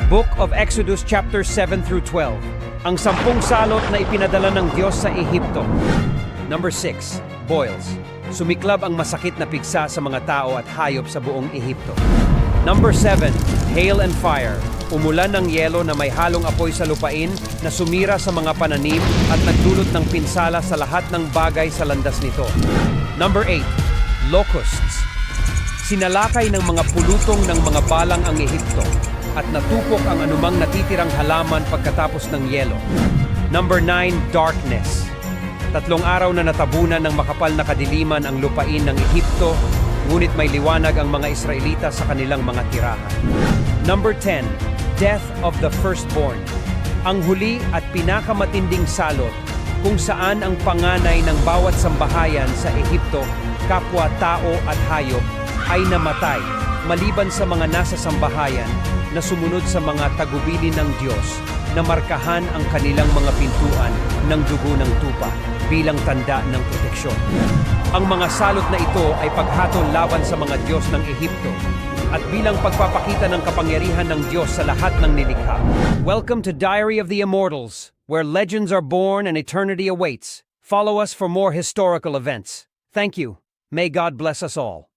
Book of Exodus chapter 7 through 12. Ang 10 salot na ipinadala ng Diyos sa Ehipto. Number 6. Boils. Sumiklab ang masakit na pigsa sa mga tao at hayop sa buong Ehipto. Number 7. Hail and fire. Umulan ng yelo na may halong apoy sa lupain na sumira sa mga pananim at nagdulot ng pinsala sa lahat ng bagay sa landas nito. Number 8. Locusts. Sinalakay ng mga pulutong ng mga balang ang Ehipto at natupok ang anumang natitirang halaman pagkatapos ng yelo. Number 9. Darkness. 3 araw na natabunan ng makapal na kadiliman ang lupain ng Ehipto, ngunit may liwanag ang mga Israelita sa kanilang mga tirahan. Number 10. Death of the firstborn. Ang huli at pinakamatinding salot kung saan ang panganay ng bawat sambahayan sa Ehipto, kapwa tao at hayop, ay namatay maliban sa mga nasa sambahayan na sumunod sa mga tagubilin ng Diyos na markahan ang kanilang mga pintuan ng dugo ng tupa bilang tanda ng proteksyon. Ang mga salot na ito ay paghatol laban sa mga Diyos ng Ehipto at bilang pagpapakita ng kapangyarihan ng Diyos sa lahat ng nilikha. Welcome to Diary of the Immortals, where legends are born and eternity awaits. Follow us for more historical events. Thank you. May God bless us all.